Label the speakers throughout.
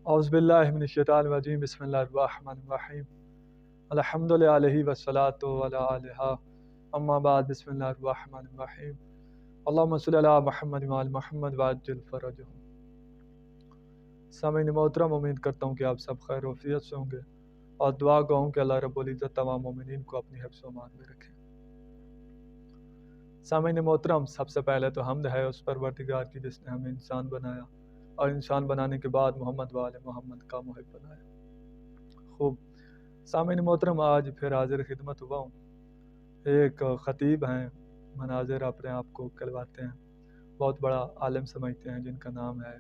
Speaker 1: اعوذ باللہ من الشیطان الرجیم بسم اللہ الرحمن الرحیم الحمد للہ والصلاۃ علی آلہ اما بعد بسم اللہ الرحمن الرحیم اللہم صلی علی محمد وعلی محمد وعجل فرجہم۔ سامعین محترم، امید کرتا ہوں کہ آپ سب خیر و عافیت سے ہوں گے اور دعا گو ہوں کہ اللہ رب العزت تمام مومنین کو اپنی حفظ و امان میں رکھے۔ سامعین محترم، سب سے پہلے تو حمد ہے اس پروردگار کی جس نے ہمیں انسان بنایا اور انسان بنانے کے بعد محمد وآل محمد کا محب بنایا۔ خوب، سامعین محترم، آج پھر حاضر خدمت ہوا ہوں۔ ایک خطیب ہیں، مناظر اپنے آپ کو کہلواتے ہیں، بہت بڑا عالم سمجھتے ہیں، جن کا نام ہے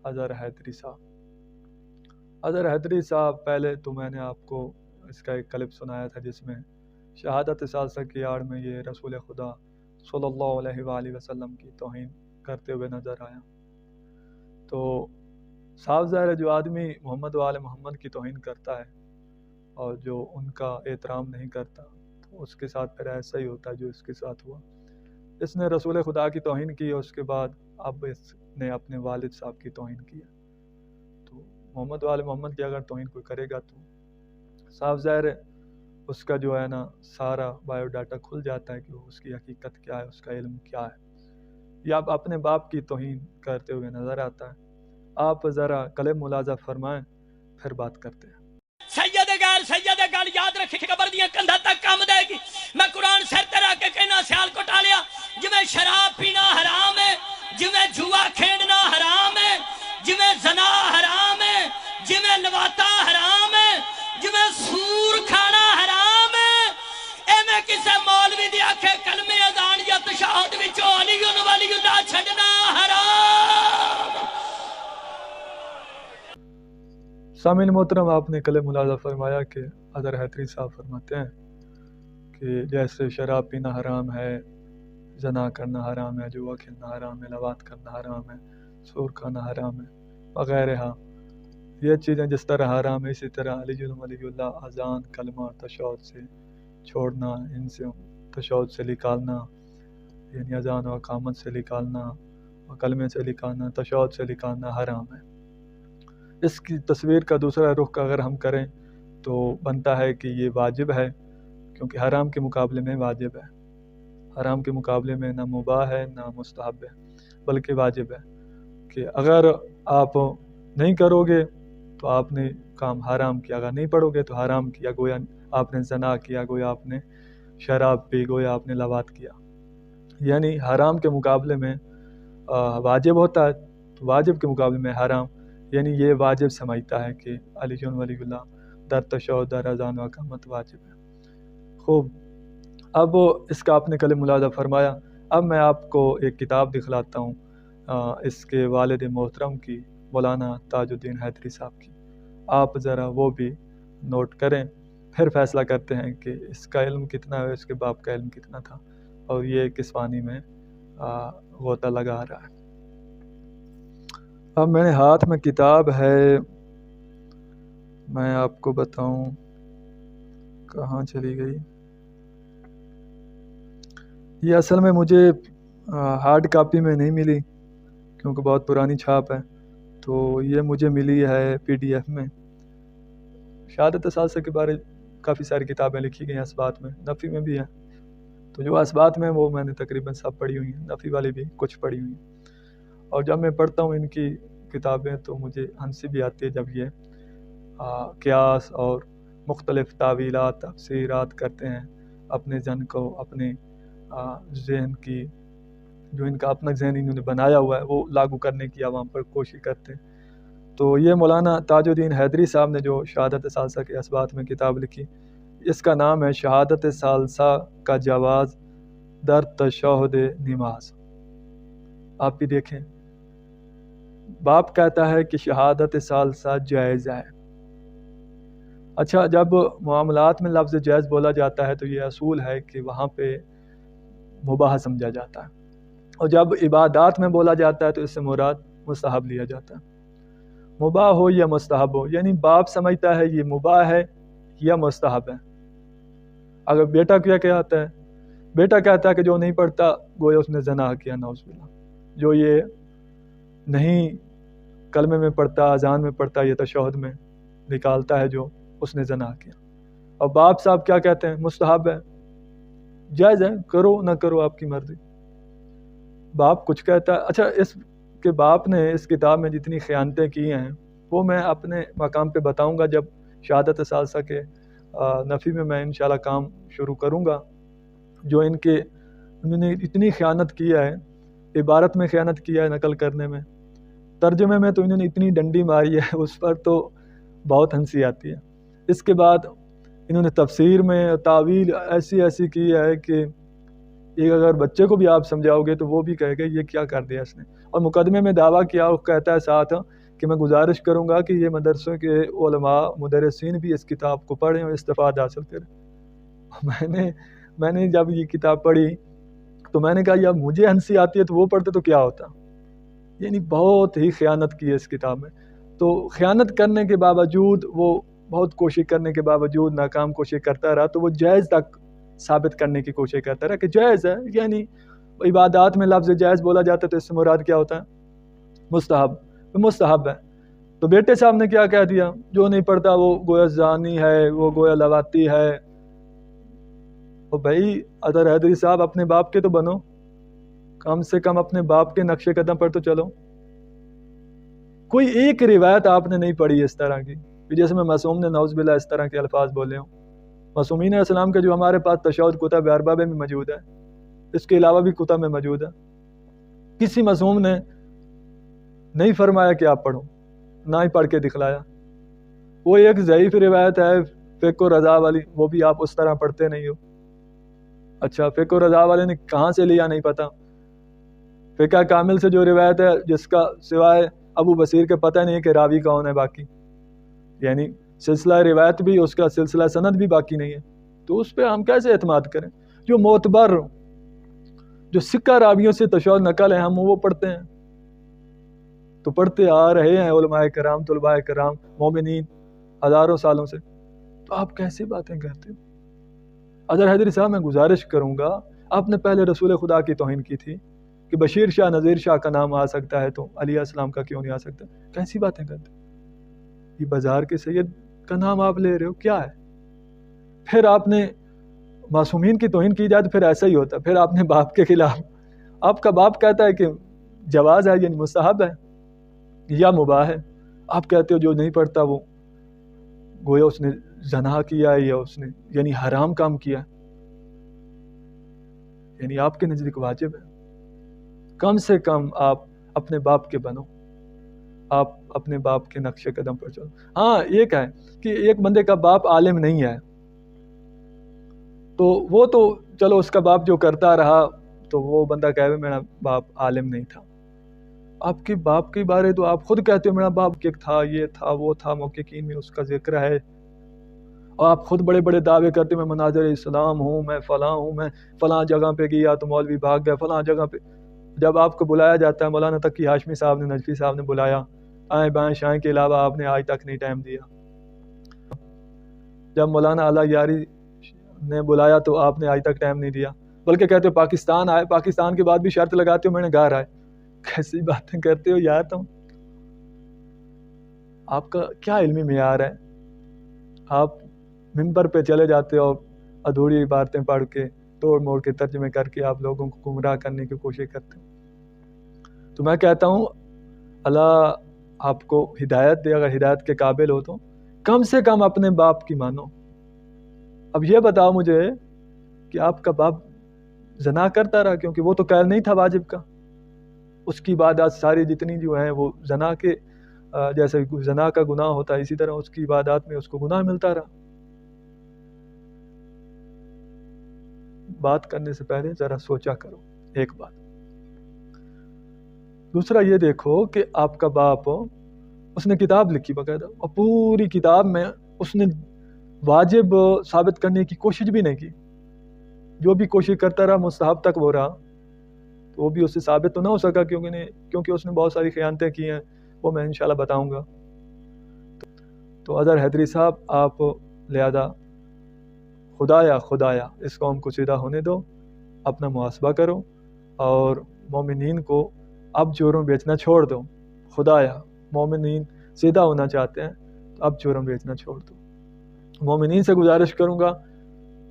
Speaker 1: اظہر حیدری صاحب۔ اظہر حیدری صاحب، پہلے تو میں نے آپ کو اس کا ایک کلپ سنایا تھا جس میں شہادت ثالثہ کی آڑ میں یہ رسول خدا صلی اللہ علیہ وآلہ وسلم کی توہین کرتے ہوئے نظر آیا۔ تو صاف ظاہر ہے جو آدمی محمد وآل محمد کی توہین کرتا ہے اور جو ان کا احترام نہیں کرتا تو اس کے ساتھ پھر ایسا ہی ہوتا ہے جو اس کے ساتھ ہوا۔ اس نے رسول خدا کی توہین کی اور اس کے بعد اب اس نے اپنے والد صاحب کی توہین کی ہے۔ تو محمد وآل محمد کی اگر توہین کوئی کرے گا تو صاف ظاہر ہے اس کا جو ہے نا سارا بایو ڈاٹا کھل جاتا ہے کہ اس کی حقیقت کیا ہے، اس کا علم کیا ہے۔ یا اب اپنے باپ کی توہین کرتے ہوئے نظر آتا ہے۔ آپ ذرا کلم ملاحظہ فرمائیں، پھر بات کرتے ہیں۔
Speaker 2: سید گل یاد رکھی، قبر دیا کندھا تک کام دے گی۔ میں قرآن سر تے رکھ کے کہنا سیال کو ٹالیا، جویں شراب پینا حرام ہے، جویں جوا کھیڈنا حرام ہے، جویں زنا حرام ہے، جویں لواطا حرام ہے، جویں سور کھانا حرام ہے، ایویں کسے مولوی دی آکھے کلمے اذان یا تشہد وچوں علی ولی اللہ چھڈنا حرام۔
Speaker 1: سامعین محترم، آپ نے کلم ملاحظہ فرمایا کہ اظہر حیدری صاحب فرماتے ہیں کہ جیسے شراب پینا حرام ہے، زنا کرنا حرام ہے، جوا کھیلنا حرام ہے، لواط کرنا حرام ہے، سور کھانا حرام ہے وغیرہ، یہ چیزیں جس طرح حرام ہے اسی طرح علی ولی اللہ اذان، کلمہ، تشہد سے چھوڑنا، ان سے تشہد سے نکالنا، یعنی اذان و اقامت سے نکالنا اور کلمے سے نکالنا، تشہد سے نکالنا حرام ہے۔ اس کی تصویر کا دوسرا رخ اگر ہم کریں تو بنتا ہے کہ یہ واجب ہے، کیونکہ حرام کے مقابلے میں واجب ہے۔ حرام کے مقابلے میں نہ مباح ہے نہ مستحب ہے، بلکہ واجب ہے کہ اگر آپ نہیں کرو گے تو آپ نے کام حرام کیا، اگر نہیں پڑھو گے تو حرام کیا، گویا آپ نے زنا کیا، گویا آپ نے شراب پی، گویا آپ نے لواط کیا۔ یعنی حرام کے مقابلے میں واجب ہوتا ہے، تو واجب کے مقابلے میں حرام، یعنی یہ واجب سمجھتا ہے کہ علی ولی اللہ در تشہد، در اذان و اقامت واجب ہے۔ خوب، اب اس کا آپ نے کلم ملاحظہ فرمایا۔ اب میں آپ کو ایک کتاب دکھلاتا ہوں اس کے والد محترم کی، مولانا تاج الدین حیدری صاحب کی۔ آپ ذرا وہ بھی نوٹ کریں، پھر فیصلہ کرتے ہیں کہ اس کا علم کتنا ہے، اس کے باپ کا علم کتنا تھا اور یہ کس پانی میں غوطہ لگا رہا ہے۔ اب میرے ہاتھ میں کتاب ہے، میں آپ کو بتاؤں کہاں چلی گئی۔ یہ اصل میں مجھے ہارڈ کاپی میں نہیں ملی کیونکہ بہت پرانی چھاپ ہے، تو یہ مجھے ملی ہے PDF میں۔ شہادت ثالثہ کے بارے کافی ساری کتابیں لکھی گئی ہیں اسبات میں، نفی میں بھی ہیں، تو جو اسبات میں وہ میں نے تقریباً سب پڑھی ہوئی ہیں، نفی والی بھی کچھ پڑھی ہوئی ہیں۔ اور جب میں پڑھتا ہوں ان کی کتابیں تو مجھے ہنسی بھی آتی ہے جب یہ قیاس اور مختلف تعویلات، تفسیرات کرتے ہیں اپنے ذہن کو، اپنے ذہن کی جو ان کا اپنا ذہن انہوں نے بنایا ہوا ہے وہ لاگو کرنے کی عوام پر کوشش کرتے ہیں۔ تو یہ مولانا تاج الدین حیدری صاحب نے جو شہادت ثالثہ کے اسبات میں کتاب لکھی، اس کا نام ہے شہادت ثالثہ کا جواز در تشہد نماز۔ آپ بھی دیکھیں، باپ کہتا ہے کہ شہادت ثالثہ جائز ہے۔ اچھا، جب معاملات میں لفظ جائز بولا جاتا ہے تو یہ اصول ہے کہ وہاں پہ مباح سمجھا جاتا ہے، اور جب عبادات میں بولا جاتا ہے تو اس سے مراد مستحب لیا جاتا ہے۔ مباح ہو یا مستحب ہو، یعنی باپ سمجھتا ہے یہ مباح ہے یا مستحب ہے۔ اگر بیٹا کیا کہتا ہے، بیٹا کہتا ہے کہ جو نہیں پڑھتا گویا اس نے زنا کیا، نعوذ باللہ۔ جو یہ نہیں کلمے میں پڑھتا، اذان میں پڑھتا، یہ تشہد میں نکالتا ہے جو اس نے زنا کیا. اور باپ صاحب کیا کہتے ہیں؟ مستحب ہے، جائز ہے، کرو نہ کرو آپ کی مرضی. باپ کچھ کہتا ہے. اچھا، اس کے باپ نے اس کتاب میں جتنی خیانتیں کی ہیں وہ میں اپنے مقام پہ بتاؤں گا جب شہادت ثالثہ کے نفی میں انشاءاللہ کام شروع کروں گا. جو انہوں نے اتنی خیانت کیا ہے، عبارت میں خیانت کیا ہے نقل کرنے میں، ترجمے میں تو انہوں نے اتنی ڈنڈی ماری ہے اس پر تو بہت ہنسی آتی ہے. اس کے بعد انہوں نے تفسیر میں تعویل ایسی کی ہے کہ ایک اگر بچے کو بھی آپ سمجھاؤ گے تو وہ بھی کہے گا یہ کیا کر دیا اس نے. اور مقدمے میں دعویٰ کیا، وہ کہتا ہے ساتھ کہ میں گزارش کروں گا کہ یہ مدرسوں کے علماء مدرسین بھی اس کتاب کو پڑھیں اور استفادہ حاصل کریں. میں نے جب یہ کتاب پڑھی تو میں نے کہا یا مجھے ہنسی آتی ہے تو وہ پڑھتے تو کیا ہوتا. یعنی بہت ہی خیانت کی ہے اس کتاب میں. تو خیانت کرنے کے باوجود، وہ بہت کوشش کرنے کے باوجود ناکام کوشش کرتا رہا، تو وہ جائز تک ثابت کرنے کی کوشش کرتا رہا کہ جائز ہے. یعنی عبادات میں لفظ جائز بولا جاتا ہے تو اس سے مراد کیا ہوتا ہے؟ مستحب ہے. تو بیٹے صاحب نے کیا کہہ دیا؟ جو نہیں پڑھتا وہ گویا زانی ہے، وہ گویا لواتی ہے. اور بھائی اطہر حیدری صاحب اپنے باپ کے تو بنو، کم سے کم اپنے باپ کے نقش قدم پر تو چلو. کوئی ایک روایت آپ نے نہیں پڑھی اس طرح کی جیسے میں معصوم نے نعوذ باللہ اس طرح کے الفاظ بولے ہوں. معصومین علیہ السلام کا جو ہمارے پاس تشہد کتب اربع میں موجود ہے، اس کے علاوہ بھی کتب میں موجود ہے، کسی معصوم نے نہیں فرمایا کہ آپ پڑھو، نہ ہی پڑھ کے دکھلایا. وہ ایک ضعیف روایت ہے فقہ و رضا والی، وہ بھی آپ اس طرح پڑھتے نہیں ہو. اچھا، فقہ و رضا والے نے کہاں سے لیا نہیں پتا. فقہ کامل سے جو روایت ہے جس کا سوائے ابو بصیر کے پتہ نہیں ہے کہ راوی کون ہے، باقی یعنی سلسلہ روایت بھی، اس کا سلسلہ سند بھی باقی نہیں ہے، تو اس پہ ہم کیسے اعتماد کریں؟ جو معتبر، جو سکہ راویوں سے تشہد نقل ہے ہم وہ پڑھتے ہیں، تو پڑھتے آ رہے ہیں علماء کرام، طلباء کرام، مومنین ہزاروں سالوں سے. تو آپ کیسی باتیں کہتے ہو؟ اطہر حیدری صاحب میں گزارش کروں گا، آپ نے پہلے رسول خدا کی توہین کی تھی کہ بشیر شاہ نذیر شاہ کا نام آ سکتا ہے تو علیہ السلام کا کیوں نہیں آ سکتا؟ کیسی باتیں کرتے؟ یہ بازار کے سید کا نام آپ لے رہے ہو، کیا ہے؟ پھر آپ نے معصومین کی توہین کی جائے تو پھر ایسا ہی ہوتا ہے. پھر آپ نے باپ کے خلاف، آپ کا باپ کہتا ہے کہ جواز ہے، یعنی مستحب ہے یا مباح ہے. آپ کہتے ہو جو نہیں پڑھتا وہ گویا اس نے زنا کیا ہے یا اس نے یعنی حرام کام کیا ہے. یعنی آپ کے نزدیک واجب ہے. کم سے کم آپ اپنے باپ کے بنو، آپ اپنے باپ کے نقش قدم پر چلو. ہاں ایک ہے کہ ایک بندے کا باپ عالم نہیں ہے تو وہ تو چلو اس کا باپ جو کرتا رہا تو وہ بندہ کہے میرا باپ عالم نہیں تھا. آپ کے باپ کے بارے تو آپ خود کہتے ہو میرا باپ کہ تھا، یہ تھا، وہ تھا، محققین میں اس کا ذکر ہے، اور آپ خود بڑے بڑے دعوے کرتے میں مناظر اسلام ہوں، میں فلاں ہوں، میں فلاں جگہ پہ گیا تو مولوی بھاگ گئے، فلاں جگہ پہ. جب آپ کو بلایا جاتا ہے، مولانا تقی ہاشمی صاحب نے، نجفی صاحب نے بلایا، آئیں بائیں شائیں کے علاوہ آپ نے آج تک نہیں ٹائم دیا. جب مولانا اعلیٰ یاری نے بلایا تو آپ نے آج تک ٹائم نہیں دیا، بلکہ کہتے ہو پاکستان آئے، پاکستان کے بعد بھی شرط لگاتے ہو میں نے گھر آئے. کیسی باتیں کرتے ہو یار تم؟ آپ کا کیا علمی معیار ہے؟ آپ ممبر پہ چلے جاتے ہو، ادھوری عبارتیں پڑھ کے، توڑ موڑ کے ترجمے کر کے آپ لوگوں کو گمراہ کرنے کی کوشش کرتے ہو. تو میں کہتا ہوں اللہ آپ کو ہدایت دے، اگر ہدایت کے قابل ہو تو کم سے کم اپنے باپ کی مانو. اب یہ بتاؤ مجھے کہ آپ کا باپ زنا کرتا رہا، کیونکہ وہ تو قائل نہیں تھا واجب کا، اس کی عبادات ساری جتنی جو ہیں وہ زنا کے جیسے زنا کا گناہ ہوتا ہے اسی طرح اس کی عبادات میں اس کو گناہ ملتا رہا. بات کرنے سے پہلے ذرا سوچا کرو ایک بات. دوسرا یہ دیکھو کہ آپ کا باپ اس نے کتاب لکھی باقاعدہ، اور پوری کتاب میں اس نے واجب ثابت کرنے کی کوشش بھی نہیں کی. جو بھی کوشش کرتا رہا مستحب تک وہ رہا، تو وہ بھی اس سے ثابت تو نہ ہو سکا کیونکہ اس نے بہت ساری خیانتیں کی ہیں، وہ میں انشاءاللہ بتاؤں گا. تو اطہر حیدری صاحب آپ لہذا خدایا اس قوم کو سیدھا ہونے دو، اپنا محاسبہ کرو، اور مومنین کو اب چوروں بیچنا چھوڑ دو. خدایا مومنین سیدھا ہونا چاہتے ہیں تو اب جرم بیچنا چھوڑ دو۔ مومنین سے گزارش کروں گا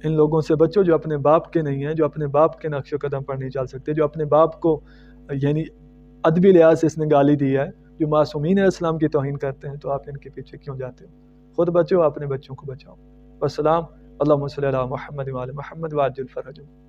Speaker 1: ان لوگوں سے بچو جو اپنے باپ کے نہیں ہیں، جو اپنے باپ کے نقش و قدم پر نہیں چل سکتے، جو اپنے باپ کو یعنی ادبی لحاظ سے اس نے گالی دی ہے، جو معصومین علیہ السلام کی توہین کرتے ہیں، تو آپ ان کے پیچھے کیوں جاتے ہو؟ خود بچو، اپنے بچوں کو بچاؤ۔ والسلام، اللہم صلی علی محمد وعلی محمد وعجل فرجہ۔